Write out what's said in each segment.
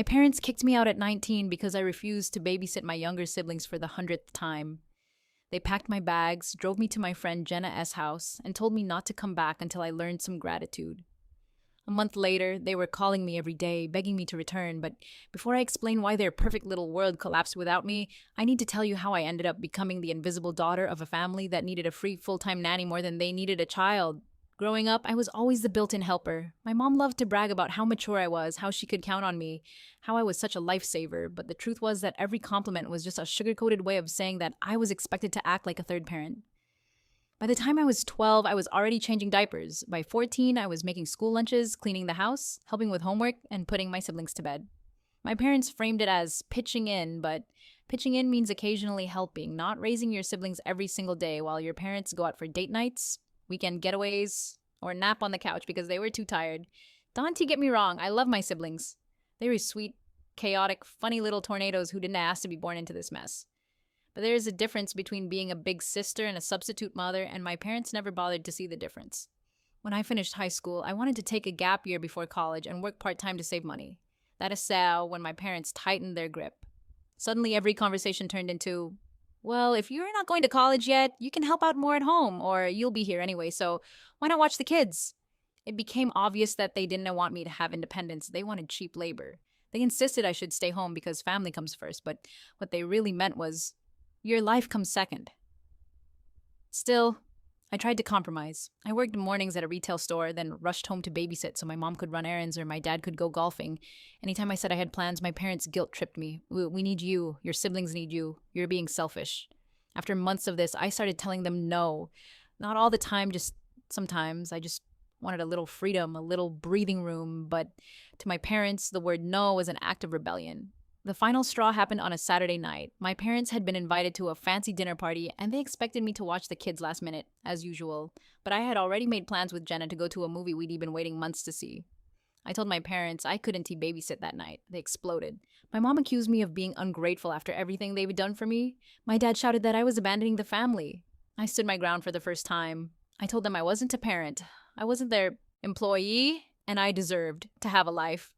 My parents kicked me out at 19 because I refused to babysit my younger siblings for the 100th time. They packed my bags, drove me to my friend Jenna S. house, and told me not to come back until I learned some gratitude. A month later, they were calling me every day, begging me to return, but before I explain why their perfect little world collapsed without me, I need to tell you how I ended up becoming the invisible daughter of a family that needed a free full-time nanny more than they needed a child. Growing up, I was always the built-in helper. My mom loved to brag about how mature I was, how she could count on me, how I was such a lifesaver, but the truth was that every compliment was just a sugar-coated way of saying that I was expected to act like a third parent. By the time I was 12, I was already changing diapers. By 14, I was making school lunches, cleaning the house, helping with homework, and putting my siblings to bed. My parents framed it as pitching in, but pitching in means occasionally helping, not raising your siblings every single day while your parents go out for date nights, weekend getaways, or nap on the couch because they were too tired. Don't get me wrong, I love my siblings. They were sweet, chaotic, funny little tornadoes who didn't ask to be born into this mess. But there is a difference between being a big sister and a substitute mother, and my parents never bothered to see the difference. When I finished high school, I wanted to take a gap year before college and work part-time to save money. That is so when my parents tightened their grip. Suddenly every conversation turned into, well, if you're not going to college yet, you can help out more at home, or you'll be here anyway, so why not watch the kids? It became obvious that they didn't want me to have independence. They wanted cheap labor. They insisted I should stay home because family comes first, but what they really meant was, your life comes second. Still, I tried to compromise. I worked mornings at a retail store, then rushed home to babysit so my mom could run errands or my dad could go golfing. Anytime I said I had plans, my parents guilt-tripped me. We need you. Your siblings need you. You're being selfish. After months of this, I started telling them no. Not all the time, just sometimes. I just wanted a little freedom, a little breathing room, but to my parents, the word no was an act of rebellion. The final straw happened on a Saturday night. My parents had been invited to a fancy dinner party, and they expected me to watch the kids last minute, as usual. But I had already made plans with Jenna to go to a movie we'd been waiting months to see. I told my parents I couldn't babysit that night. They exploded. My mom accused me of being ungrateful after everything they'd done for me. My dad shouted that I was abandoning the family. I stood my ground for the first time. I told them I wasn't a parent. I wasn't their employee, and I deserved to have a life.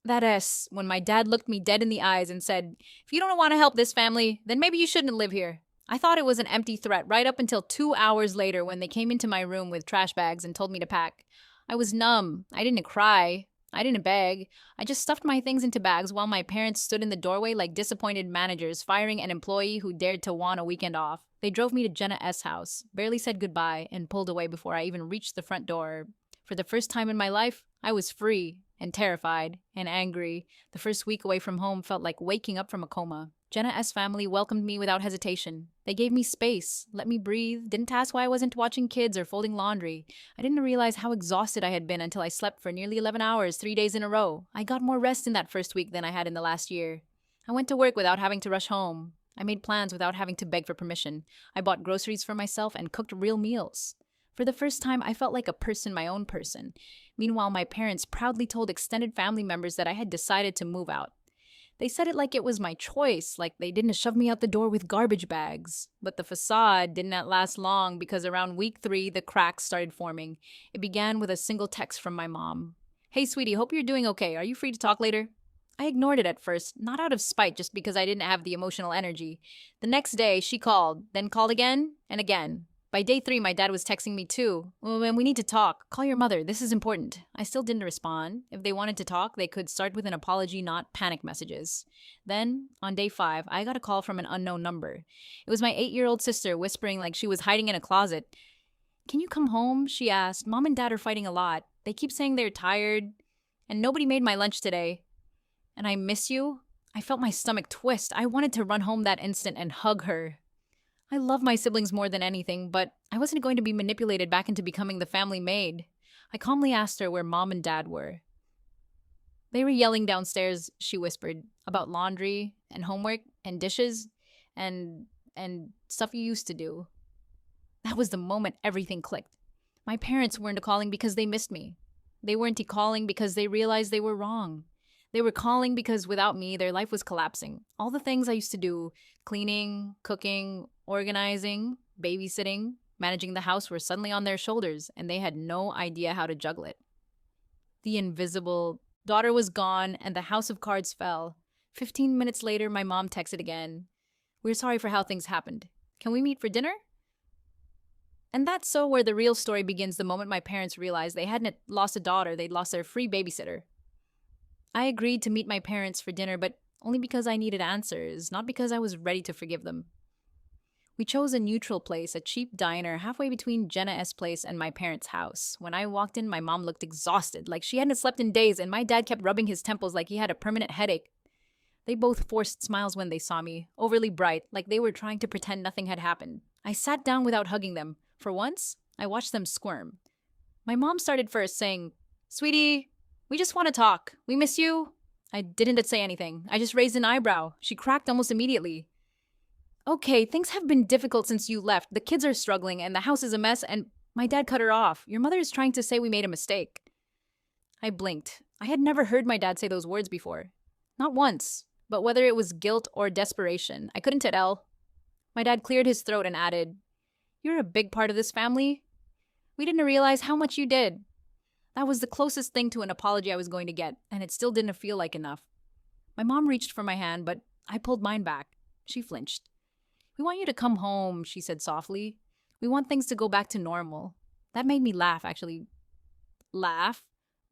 That is, when my dad looked me dead in the eyes and said, if you don't want to help this family, then maybe you shouldn't live here. I thought it was an empty threat right up until 2 hours later when they came into my room with trash bags and told me to pack. I was numb. I didn't cry. I didn't beg. I just stuffed my things into bags while my parents stood in the doorway like disappointed managers firing an employee who dared to want a weekend off. They drove me to Jenna S. house, barely said goodbye, and pulled away before I even reached the front door. For the first time in my life, I was free and terrified and angry. The first week away from home felt like waking up from a coma. Jenna S. family welcomed me without hesitation. They gave me space, let me breathe, didn't ask why I wasn't watching kids or folding laundry. I didn't realize how exhausted I had been until I slept for nearly 11 hours 3 days in a row. I got more rest in that first week than I had in the last year. I went to work without having to rush home. I made plans without having to beg for permission. I bought groceries for myself and cooked real meals. For the first time, I felt like a person, my own person. Meanwhile, my parents proudly told extended family members that I had decided to move out. They said it like it was my choice, like they didn't shove me out the door with garbage bags. But the facade didn't last long because around week 3, the cracks started forming. It began with a single text from my mom. Hey, sweetie, hope you're doing okay. Are you free to talk later? I ignored it at first, not out of spite, just because I didn't have the emotional energy. The next day, she called, then called again and again. By day 3, my dad was texting me too. When we need to talk, call your mother. This is important. I still didn't respond. If they wanted to talk, they could start with an apology, not panic messages. Then, on day 5, I got a call from an unknown number. It was my 8-year-old sister whispering like she was hiding in a closet. Can you come home? She asked. Mom and Dad are fighting a lot. They keep saying they're tired. And nobody made my lunch today. And I miss you? I felt my stomach twist. I wanted to run home that instant and hug her. I love my siblings more than anything, but I wasn't going to be manipulated back into becoming the family maid. I calmly asked her where Mom and Dad were. They were yelling downstairs, she whispered, about laundry and homework and dishes and stuff you used to do. That was the moment everything clicked. My parents weren't calling because they missed me. They weren't calling because they realized they were wrong. They were calling because without me, their life was collapsing. All the things I used to do, cleaning, cooking, organizing, babysitting, managing the house were suddenly on their shoulders, and they had no idea how to juggle it. The invisible Daughter was gone, and the house of cards fell. 15 minutes later, my mom texted again. We're sorry for how things happened. Can we meet for dinner? And that's so where the real story begins the moment my parents realized they hadn't lost a daughter, they'd lost their free babysitter. I agreed to meet my parents for dinner, but only because I needed answers, not because I was ready to forgive them. We chose a neutral place, a cheap diner halfway between Jenna S. place and my parents' house. When I walked in, my mom looked exhausted, like she hadn't slept in days, and my dad kept rubbing his temples like he had a permanent headache. They both forced smiles when they saw me, overly bright, like they were trying to pretend nothing had happened. I sat down without hugging them. For once, I watched them squirm. My mom started first, saying, "Sweetie, we just want to talk. We miss you." I didn't say anything. I just raised an eyebrow. She cracked almost immediately. "Okay, things have been difficult since you left. The kids are struggling and the house is a mess," and my dad cut her off. "Your mother is trying to say we made a mistake." I blinked. I had never heard my dad say those words before. Not once. But whether it was guilt or desperation, I couldn't tell. My dad cleared his throat and added, "You're a big part of this family. We didn't realize how much you did." That was the closest thing to an apology I was going to get, and it still didn't feel like enough. My mom reached for my hand, but I pulled mine back. She flinched. "We want you to come home," she said softly. "We want things to go back to normal." That made me laugh, actually. Laugh?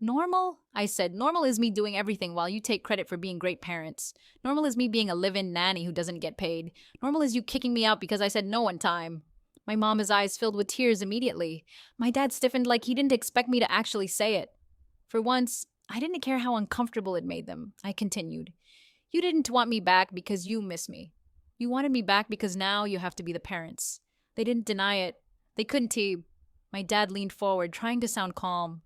Normal? I said, "Normal is me doing everything while you take credit for being great parents. Normal is me being a live-in nanny who doesn't get paid. Normal is you kicking me out because I said no one time." My mom's eyes filled with tears immediately. My dad stiffened like he didn't expect me to actually say it. For once, I didn't care how uncomfortable it made them. I continued. "You didn't want me back because you miss me. You wanted me back because now you have to be the parents." They didn't deny it. They couldn't. My dad leaned forward, trying to sound calm.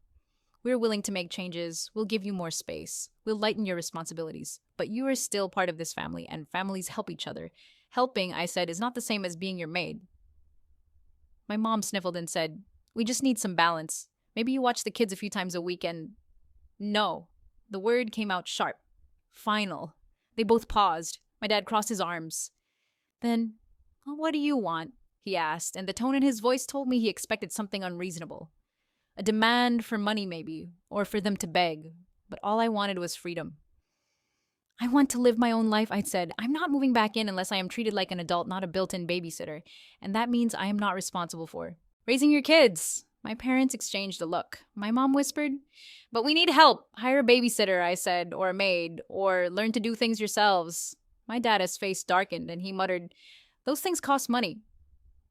"We're willing to make changes. We'll give you more space. We'll lighten your responsibilities. But you are still part of this family, and families help each other. Helping," I said, "is not the same as being your maid." My mom sniffled and said, "We just need some balance. Maybe you watch the kids a few times a week and—" No. The word came out sharp. Final. They both paused. My dad crossed his arms. "Then, what do you want?" he asked, and the tone in his voice told me he expected something unreasonable. A demand for money, maybe, or for them to beg. But all I wanted was freedom. "I want to live my own life," I said. "I'm not moving back in unless I am treated like an adult, not a built-in babysitter. And that means I am not responsible for raising your kids." My parents exchanged a look. My mom whispered, "But we need help. Hire a babysitter," I said, "or a maid, or learn to do things yourselves." My dad's face darkened, and he muttered, "Those things cost money."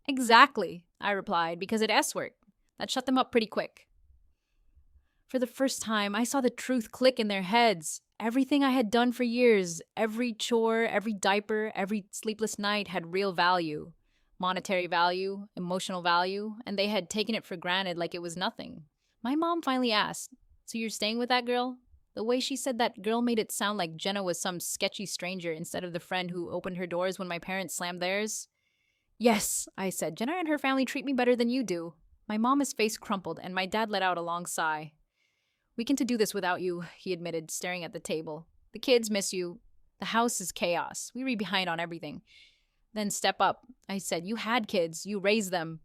"Exactly," I replied, "because it S-work. That shut them up pretty quick." For the first time, I saw the truth click in their heads. Everything I had done for years, every chore, every diaper, every sleepless night had real value. Monetary value, emotional value, and they had taken it for granted like it was nothing. My mom finally asked, "So you're staying with that girl?" The way she said that girl made it sound like Jenna was some sketchy stranger instead of the friend who opened her doors when my parents slammed theirs. "Yes," I said, "Jenna and her family treat me better than you do." My mom's face crumpled, and my dad let out a long sigh. "We can do this without you," he admitted, staring at the table. "The kids miss you. The house is chaos. We read behind on everything." "Then step up," I said. "You had kids. You raised them."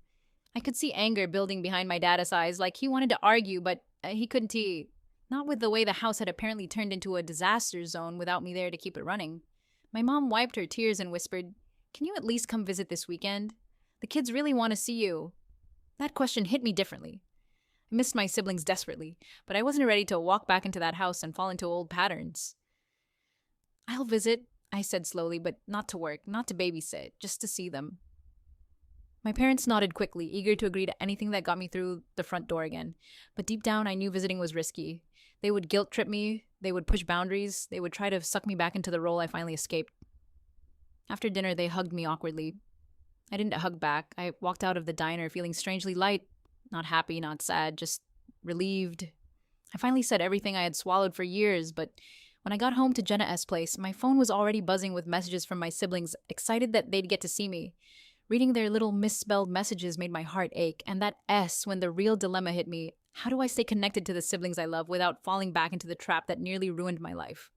I could see anger building behind my dad's eyes, like he wanted to argue, but he couldn't. Not with the way the house had apparently turned into a disaster zone without me there to keep it running. My mom wiped her tears and whispered, "Can you at least come visit this weekend? The kids really want to see you." That question hit me differently. I missed my siblings desperately, but I wasn't ready to walk back into that house and fall into old patterns. "I'll visit," I said slowly, but not to work, not to babysit, just to see them. My parents nodded quickly, eager to agree to anything that got me through the front door again. But deep down, I knew visiting was risky. They would guilt trip me, they would push boundaries, they would try to suck me back into the role I finally escaped. After dinner, they hugged me awkwardly. I didn't hug back. I walked out of the diner feeling strangely light. Not happy, not sad, just relieved. I finally said everything I had swallowed for years, but when I got home to Jenna S. place, my phone was already buzzing with messages from my siblings, excited that they'd get to see me. Reading their little misspelled messages made my heart ache, and that S, when the real dilemma hit me, how do I stay connected to the siblings I love without falling back into the trap that nearly ruined my life?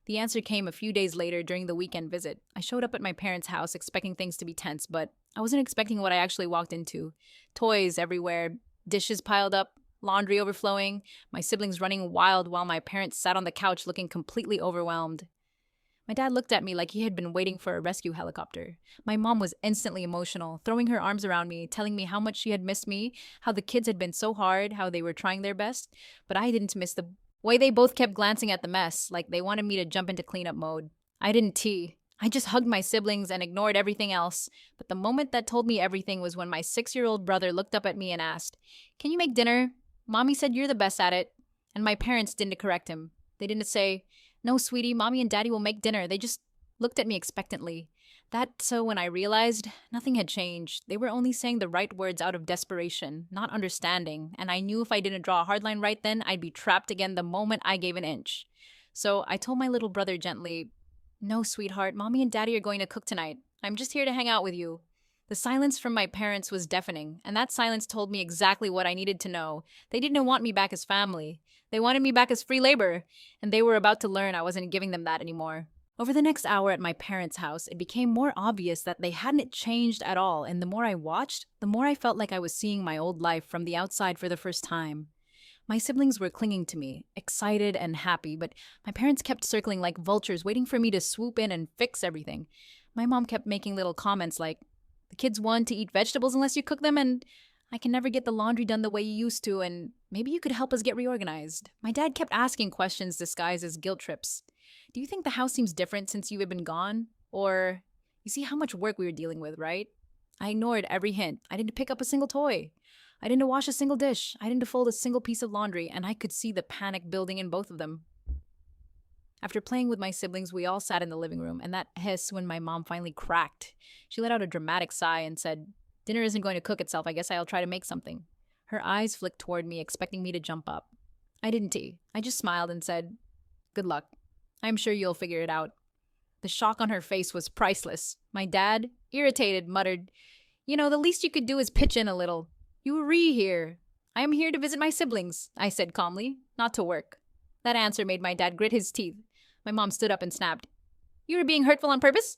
The answer came a few days later during the weekend visit. I showed up at my parents' house expecting things to be tense, but I wasn't expecting what I actually walked into. Toys everywhere, dishes piled up, laundry overflowing, my siblings running wild while my parents sat on the couch looking completely overwhelmed. My dad looked at me like he had been waiting for a rescue helicopter. My mom was instantly emotional, throwing her arms around me, telling me how much she had missed me, how the kids had been so hard, how they were trying their best. But I didn't miss the way they both kept glancing at the mess, like they wanted me to jump into cleanup mode. I didn't tea. I just hugged my siblings and ignored everything else. But the moment that told me everything was when my 6-year-old brother looked up at me and asked, "Can you make dinner? Mommy said you're the best at it." And my parents didn't correct him. They didn't say, "No, sweetie, mommy and daddy will make dinner." They just looked at me expectantly. So when I realized nothing had changed, they were only saying the right words out of desperation, not understanding, and I knew if I didn't draw a hard line right then, I'd be trapped again the moment I gave an inch. So I told my little brother gently, "No, sweetheart, mommy and daddy are going to cook tonight. I'm just here to hang out with you." The silence from my parents was deafening, and that silence told me exactly what I needed to know. They didn't want me back as family. They wanted me back as free labor, and they were about to learn I wasn't giving them that anymore. Over the next hour at my parents' house, it became more obvious that they hadn't changed at all, and the more I watched, the more I felt like I was seeing my old life from the outside for the first time. My siblings were clinging to me, excited and happy, but my parents kept circling like vultures, waiting for me to swoop in and fix everything. My mom kept making little comments like, "The kids want to eat vegetables unless you cook them, and I can never get the laundry done the way you used to, and maybe you could help us get reorganized." My dad kept asking questions disguised as guilt trips. "Do you think the house seems different since you've been gone?" Or, "You see how much work we were dealing with, right?" I ignored every hint. I didn't pick up a single toy. I didn't wash a single dish. I didn't fold a single piece of laundry, and I could see the panic building in both of them. After playing with my siblings, we all sat in the living room, and that hiss when my mom finally cracked. She let out a dramatic sigh and said, "Dinner isn't going to cook itself. I guess I'll try to make something." Her eyes flicked toward me, expecting me to jump up. I didn't tea. I just smiled and said, "Good luck. I'm sure you'll figure it out." The shock on her face was priceless. My dad, irritated, muttered, "The least you could do is pitch in a little. You were here." "I am here to visit my siblings," I said calmly, "not to work." That answer made my dad grit his teeth. My mom stood up and snapped, "You were being hurtful on purpose?"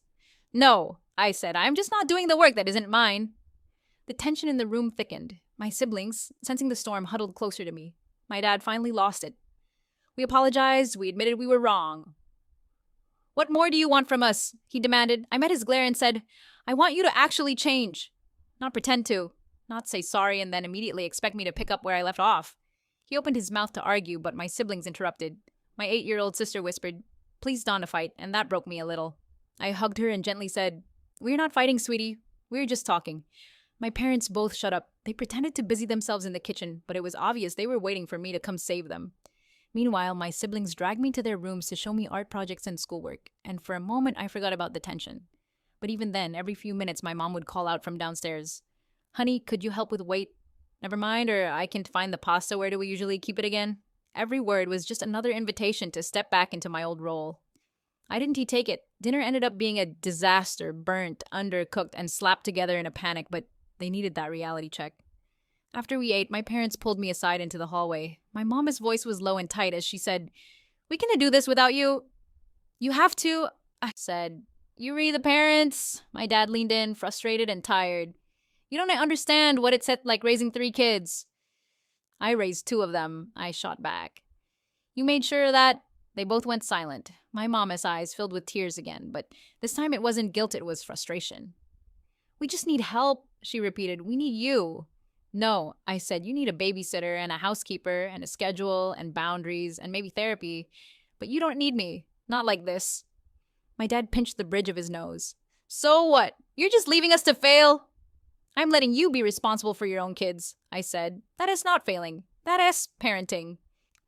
"No," I said, "I'm just not doing the work that isn't mine." The tension in the room thickened. My siblings, sensing the storm, huddled closer to me. My dad finally lost it. "We apologized. We admitted we were wrong." "What more do you want from us?" he demanded. I met his glare and said, "I want you to actually change. Not pretend to. Not say sorry and then immediately expect me to pick up where I left off." He opened his mouth to argue, but my siblings interrupted. My 8-year-old sister whispered, "Please don't fight," and that broke me a little. I hugged her and gently said, "We're not fighting, sweetie. We're just talking." My parents both shut up. They pretended to busy themselves in the kitchen, but it was obvious they were waiting for me to come save them. Meanwhile, my siblings dragged me to their rooms to show me art projects and schoolwork, and for a moment I forgot about the tension. But even then, every few minutes my mom would call out from downstairs, "Honey, could you help with weight? Never mind, or I can find the pasta. Where do we usually keep it again?" Every word was just another invitation to step back into my old role. I didn't take it. Dinner ended up being a disaster, burnt, undercooked, and slapped together in a panic, but they needed that reality check. After we ate, my parents pulled me aside into the hallway. My mom's voice was low and tight as she said, "We can do this without you." "You have to," I said. "You read the parents." My dad leaned in, frustrated and tired. "You don't understand what it's like raising 3 kids." "I raised 2 of them," I shot back. "You made sure that—" They both went silent. My mama's eyes filled with tears again, but this time it wasn't guilt, it was frustration. "We just need help," she repeated. "We need you." "No," I said, "you need a babysitter and a housekeeper and a schedule and boundaries and maybe therapy. But you don't need me. Not like this." My dad pinched the bridge of his nose. "So what? You're just leaving us to fail?" "I'm letting you be responsible for your own kids," I said. "That is not failing. That is parenting."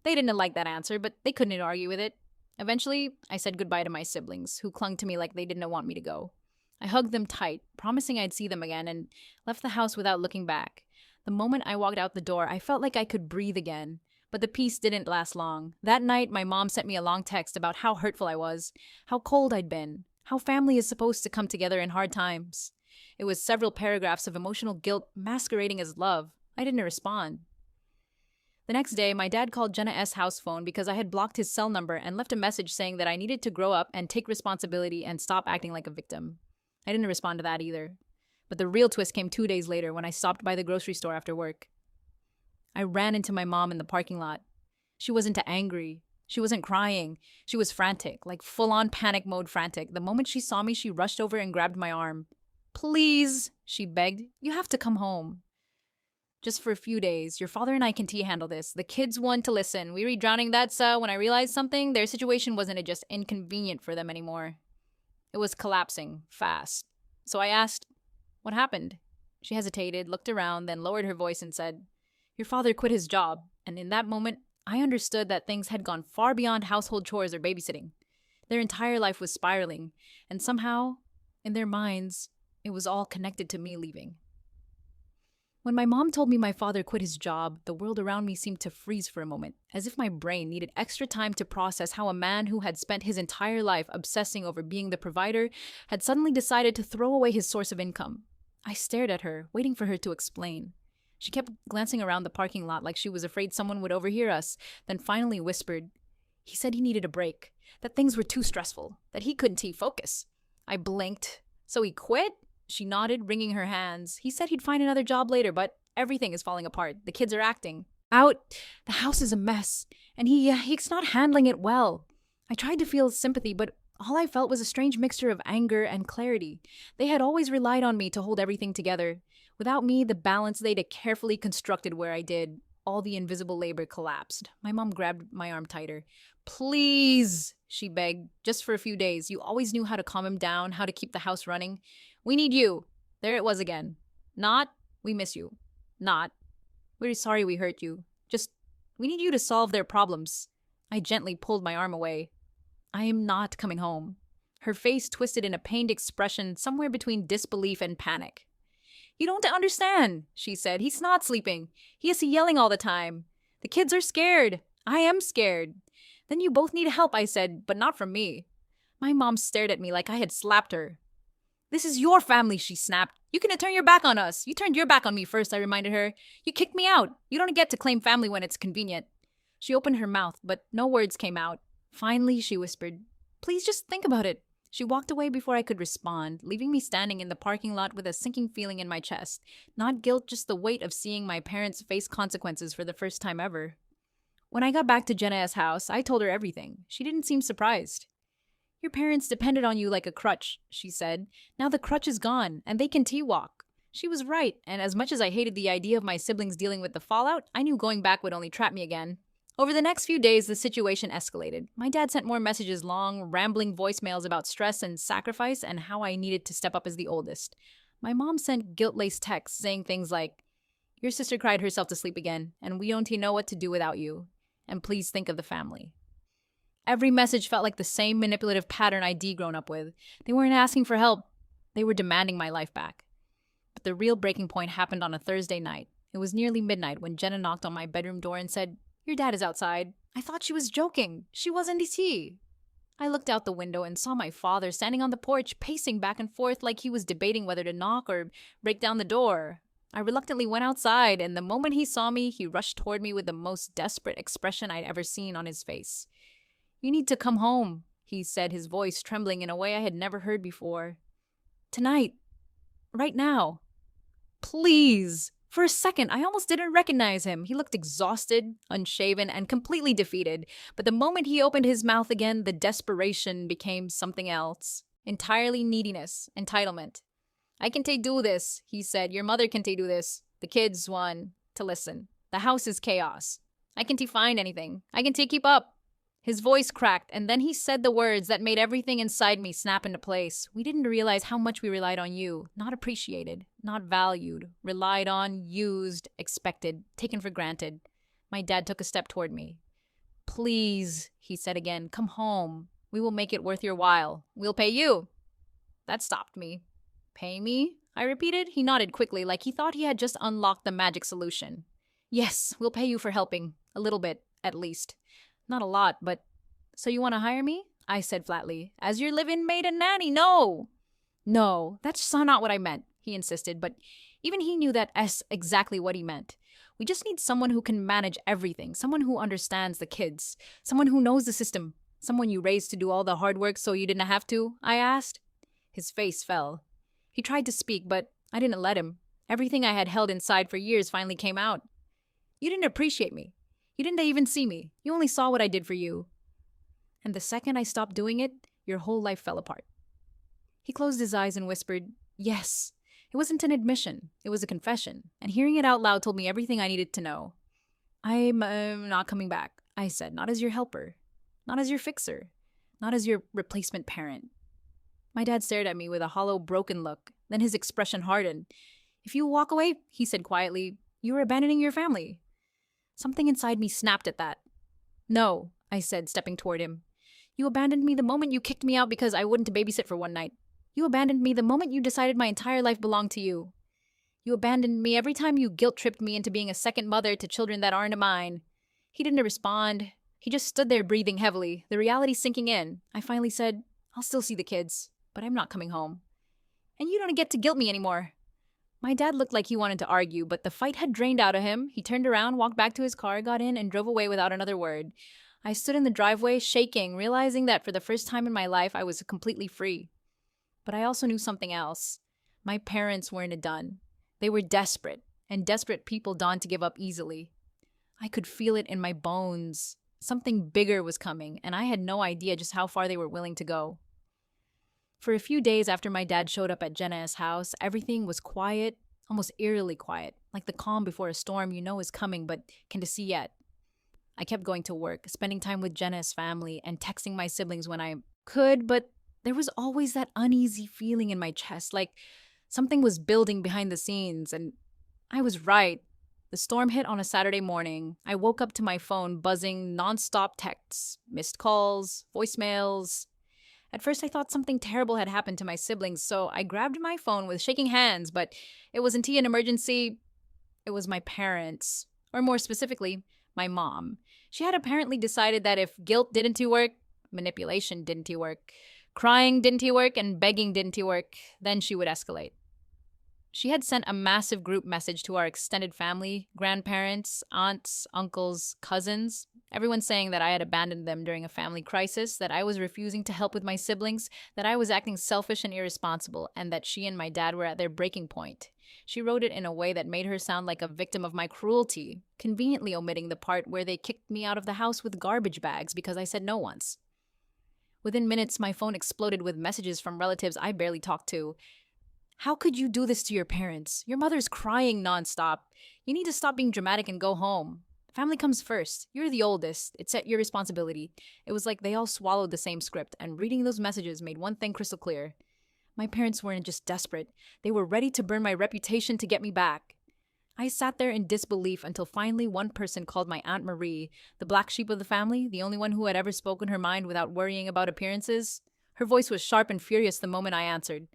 They didn't like that answer, but they couldn't argue with it. Eventually, I said goodbye to my siblings, who clung to me like they didn't want me to go. I hugged them tight, promising I'd see them again, and left the house without looking back. The moment I walked out the door, I felt like I could breathe again. But the peace didn't last long. That night, my mom sent me a long text about how hurtful I was, how cold I'd been, how family is supposed to come together in hard times. It was several paragraphs of emotional guilt masquerading as love. I didn't respond. The next day, my dad called Jenna S. house phone because I had blocked his cell number and left a message saying that I needed to grow up and take responsibility and stop acting like a victim. I didn't respond to that either. But the real twist came 2 days later when I stopped by the grocery store after work. I ran into my mom in the parking lot. She wasn't angry. She wasn't crying. She was frantic, like full-on panic mode frantic. The moment she saw me, she rushed over and grabbed my arm. Please, she begged. You have to come home. Just for a few days. Your father and I can handle this. The kids want to listen. We read Drowning That's when I realized something. Their situation wasn't just inconvenient for them anymore. It was collapsing fast. So I asked, what happened? She hesitated, looked around, then lowered her voice and said, your father quit his job. And in that moment, I understood that things had gone far beyond household chores or babysitting. Their entire life was spiraling. And somehow, in their minds, it was all connected to me leaving. When my mom told me my father quit his job, the world around me seemed to freeze for a moment, as if my brain needed extra time to process how a man who had spent his entire life obsessing over being the provider had suddenly decided to throw away his source of income. I stared at her, waiting for her to explain. She kept glancing around the parking lot like she was afraid someone would overhear us, then finally whispered, he said he needed a break, that things were too stressful, that he couldn't focus. I blinked. So he quit? She nodded, wringing her hands. He said he'd find another job later, but everything is falling apart. The kids are acting out. The house is a mess, and he's not handling it well. I tried to feel sympathy, but all I felt was a strange mixture of anger and clarity. They had always relied on me to hold everything together. Without me, the balance they'd carefully constructed where I did, all the invisible labor collapsed. My mom grabbed my arm tighter. Please, she begged, just for a few days. You always knew how to calm him down, how to keep the house running. We need you. There it was again. Not, we miss you. Not, we're sorry we hurt you. Just, we need you to solve their problems. I gently pulled my arm away. I am not coming home. Her face twisted in a pained expression somewhere between disbelief and panic. You don't understand, she said. He's not sleeping. He is yelling all the time. The kids are scared. I am scared. Then you both need help, I said, but not from me. My mom stared at me like I had slapped her. This is your family, she snapped. You can turn your back on us. You turned your back on me first, I reminded her. You kicked me out. You don't get to claim family when it's convenient. She opened her mouth, but no words came out. Finally, she whispered, please just think about it. She walked away before I could respond, leaving me standing in the parking lot with a sinking feeling in my chest. Not guilt, just the weight of seeing my parents face consequences for the first time ever. When I got back to Jenna's house, I told her everything. She didn't seem surprised. Your parents depended on you like a crutch, she said. Now the crutch is gone, and they can walk. She was right, and as much as I hated the idea of my siblings dealing with the fallout, I knew going back would only trap me again. Over the next few days, the situation escalated. My dad sent more messages, long, rambling voicemails about stress and sacrifice and how I needed to step up as the oldest. My mom sent guilt-laced texts saying things like, your sister cried herself to sleep again, and we don't know what to do without you. And please think of the family. Every message felt like the same manipulative pattern I'd grown up with. They weren't asking for help. They were demanding my life back. But the real breaking point happened on a Thursday night. It was nearly midnight when Jenna knocked on my bedroom door and said, your dad is outside. I thought she was joking. She wasn't, is he? I looked out the window and saw my father standing on the porch, pacing back and forth like he was debating whether to knock or break down the door. I reluctantly went outside, and the moment he saw me, he rushed toward me with the most desperate expression I'd ever seen on his face. You need to come home, he said, his voice trembling in a way I had never heard before. Tonight. Right now. Please. For a second, I almost didn't recognize him. He looked exhausted, unshaven, and completely defeated. But the moment he opened his mouth again, the desperation became something else. Entirely neediness, entitlement. I can do this, he said. Your mother can do this. The kids want to listen. The house is chaos. I can find anything. I can keep up. His voice cracked, and then he said the words that made everything inside me snap into place. We didn't realize how much we relied on you. Not appreciated, not valued, relied on, used, expected, taken for granted. My dad took a step toward me. Please, he said again, come home. We will make it worth your while. We'll pay you. That stopped me. Pay me? I repeated. He nodded quickly, like he thought he had just unlocked the magic solution. Yes, we'll pay you for helping. A little bit, at least. Not a lot, but... So you want to hire me? I said flatly. As your live-in maid and nanny? No! No, that's not what I meant, he insisted, but even he knew that's exactly what he meant. We just need someone who can manage everything, someone who understands the kids, someone who knows the system, someone you raised to do all the hard work so you didn't have to, I asked. His face fell. He tried to speak, but I didn't let him. Everything I had held inside for years finally came out. You didn't appreciate me. You didn't even see me. You only saw what I did for you. And the second I stopped doing it, your whole life fell apart. He closed his eyes and whispered, yes. It wasn't an admission. It was a confession. And hearing it out loud told me everything I needed to know. I'm not coming back, I said, not as your helper, not as your fixer, not as your replacement parent. My dad stared at me with a hollow, broken look. Then his expression hardened. If you walk away, he said quietly, you are abandoning your family. Something inside me snapped at that. No, I said, stepping toward him. You abandoned me the moment you kicked me out because I wouldn't babysit for one night. You abandoned me the moment you decided my entire life belonged to you. You abandoned me every time you guilt-tripped me into being a second mother to children that aren't mine. He didn't respond. He just stood there breathing heavily, the reality sinking in. I finally said, I'll still see the kids, but I'm not coming home. And you don't get to guilt me anymore. My dad looked like he wanted to argue, but the fight had drained out of him. He turned around, walked back to his car, got in, and drove away without another word. I stood in the driveway, shaking, realizing that for the first time in my life, I was completely free. But I also knew something else. My parents weren't done. They were desperate, and desperate people don't give up easily. I could feel it in my bones. Something bigger was coming, and I had no idea just how far they were willing to go. For a few days after my dad showed up at Jenna's house, everything was quiet, almost eerily quiet, like the calm before a storm you know is coming but can't see yet. I kept going to work, spending time with Jenna's family, and texting my siblings when I could, but there was always that uneasy feeling in my chest, like something was building behind the scenes, and I was right. The storm hit on a Saturday morning. I woke up to my phone buzzing nonstop texts, missed calls, voicemails. At first, I thought something terrible had happened to my siblings, so I grabbed my phone with shaking hands, but it wasn't an emergency. It was my parents, or more specifically, my mom. She had apparently decided that if guilt didn't work, manipulation didn't work, crying didn't work, and begging didn't work, then she would escalate. She had sent a massive group message to our extended family, grandparents, aunts, uncles, cousins, everyone saying that I had abandoned them during a family crisis, that I was refusing to help with my siblings, that I was acting selfish and irresponsible, and that she and my dad were at their breaking point. She wrote it in a way that made her sound like a victim of my cruelty, conveniently omitting the part where they kicked me out of the house with garbage bags because I said no once. Within minutes, my phone exploded with messages from relatives I barely talked to. How could you do this to your parents? Your mother's crying nonstop. You need to stop being dramatic and go home. Family comes first. You're the oldest. It's your responsibility. It was like they all swallowed the same script, and reading those messages made one thing crystal clear. My parents weren't just desperate. They were ready to burn my reputation to get me back. I sat there in disbelief until finally one person called my Aunt Marie, the black sheep of the family, the only one who had ever spoken her mind without worrying about appearances. Her voice was sharp and furious the moment I answered.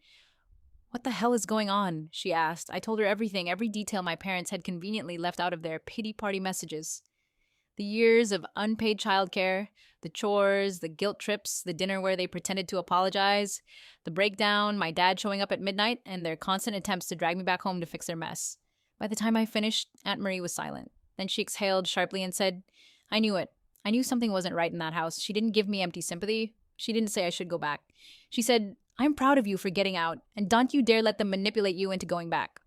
What the hell is going on? She asked. I told her everything, every detail my parents had conveniently left out of their pity party messages. The years of unpaid childcare, the chores, the guilt trips, the dinner where they pretended to apologize, the breakdown, my dad showing up at midnight, and their constant attempts to drag me back home to fix their mess. By the time I finished, Aunt Marie was silent. Then she exhaled sharply and said, I knew it. I knew something wasn't right in that house. She didn't give me empty sympathy. She didn't say I should go back. She said, I'm proud of you for getting out, and don't you dare let them manipulate you into going back.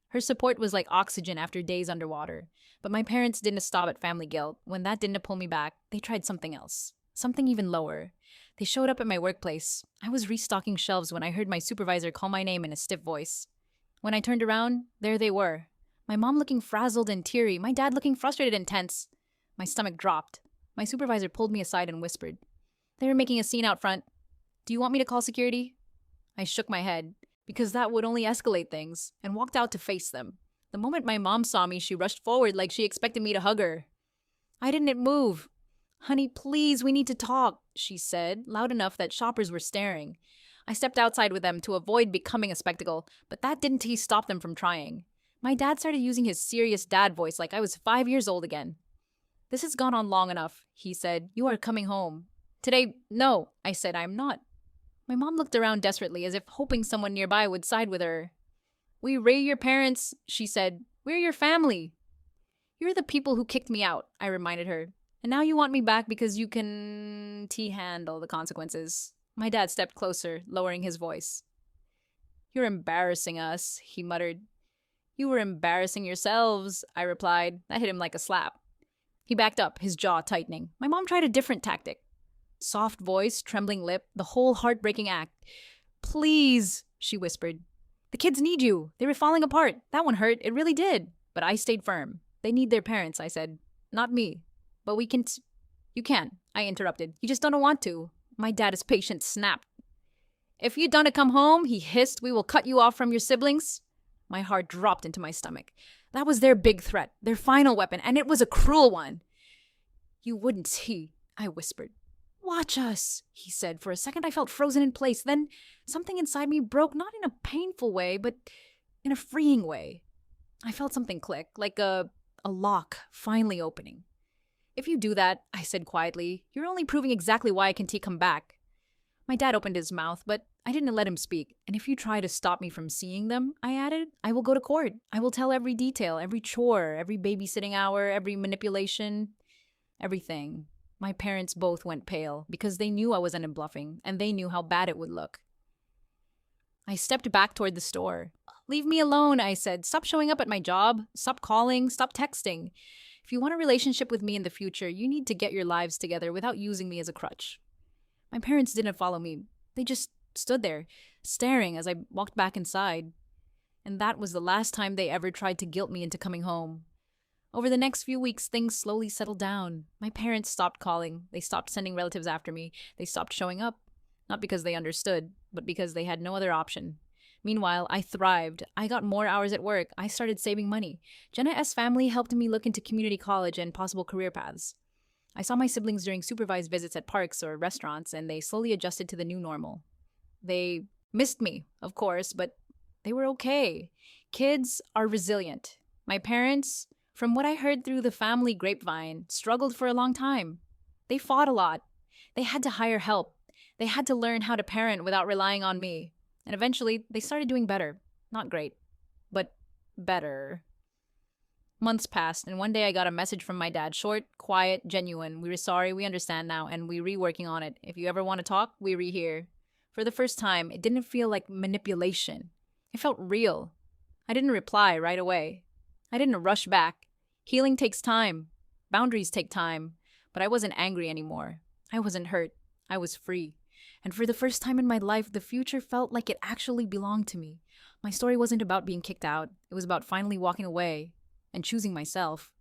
Her support was like oxygen after days underwater. But my parents didn't stop at family guilt. When that didn't pull me back, they tried something else. Something even lower. They showed up at my workplace. I was restocking shelves when I heard my supervisor call my name in a stiff voice. When I turned around, there they were. My mom looking frazzled and teary, my dad looking frustrated and tense. My stomach dropped. My supervisor pulled me aside and whispered. They were making a scene out front. Do you want me to call security? I shook my head, because that would only escalate things, and walked out to face them. The moment my mom saw me, she rushed forward like she expected me to hug her. I didn't move. Honey, please, we need to talk, she said, loud enough that shoppers were staring. I stepped outside with them to avoid becoming a spectacle, but that didn't stop them from trying. My dad started using his serious dad voice like I was 5 years old again. This has gone on long enough, he said. You are coming home. Today, no, I said, I'm not. My mom looked around desperately as if hoping someone nearby would side with her. We raised your parents, she said. We're your family. You're the people who kicked me out, I reminded her. And now you want me back because you can handle the consequences. My dad stepped closer, lowering his voice. You're embarrassing us, he muttered. You were embarrassing yourselves, I replied. That hit him like a slap. He backed up, his jaw tightening. My mom tried a different tactic. Soft voice, trembling lip, the whole heartbreaking act. Please, she whispered. The kids need you. They were falling apart. That one hurt. It really did. But I stayed firm. They need their parents, I said. Not me. But we can... You can, I interrupted. You just don't want to. My dad's patience snapped. If you don't come home, he hissed, we will cut you off from your siblings. My heart dropped into my stomach. That was their big threat, their final weapon, and it was a cruel one. You wouldn't see, I whispered. Watch us, he said. For a second, I felt frozen in place. Then something inside me broke, not in a painful way, but in a freeing way. I felt something click, like a lock finally opening. If you do that, I said quietly, you're only proving exactly why I can come back. My dad opened his mouth, but I didn't let him speak. And if you try to stop me from seeing them, I added, I will go to court. I will tell every detail, every chore, every babysitting hour, every manipulation, everything. My parents both went pale because they knew I wasn't bluffing, and they knew how bad it would look. I stepped back toward the store. Leave me alone, I said. Stop showing up at my job. Stop calling. Stop texting. If you want a relationship with me in the future, you need to get your lives together without using me as a crutch. My parents didn't follow me. They just stood there, staring as I walked back inside. And that was the last time they ever tried to guilt me into coming home. Over the next few weeks, things slowly settled down. My parents stopped calling. They stopped sending relatives after me. They stopped showing up. Not because they understood, but because they had no other option. Meanwhile, I thrived. I got more hours at work. I started saving money. Jenna S. family helped me look into community college and possible career paths. I saw my siblings during supervised visits at parks or restaurants, and they slowly adjusted to the new normal. They missed me, of course, but they were okay. Kids are resilient. My parents, from what I heard through the family grapevine, struggled for a long time. They fought a lot. They had to hire help. They had to learn how to parent without relying on me. And eventually, they started doing better. Not great, but better. Months passed, and one day I got a message from my dad. Short, quiet, genuine. We were sorry, we understand now, and we re-working on it. If you ever want to talk, we re-here. For the first time, it didn't feel like manipulation. It felt real. I didn't reply right away. I didn't rush back. Healing takes time. Boundaries take time. But I wasn't angry anymore. I wasn't hurt. I was free. And for the first time in my life, the future felt like it actually belonged to me. My story wasn't about being kicked out. It was about finally walking away and choosing myself.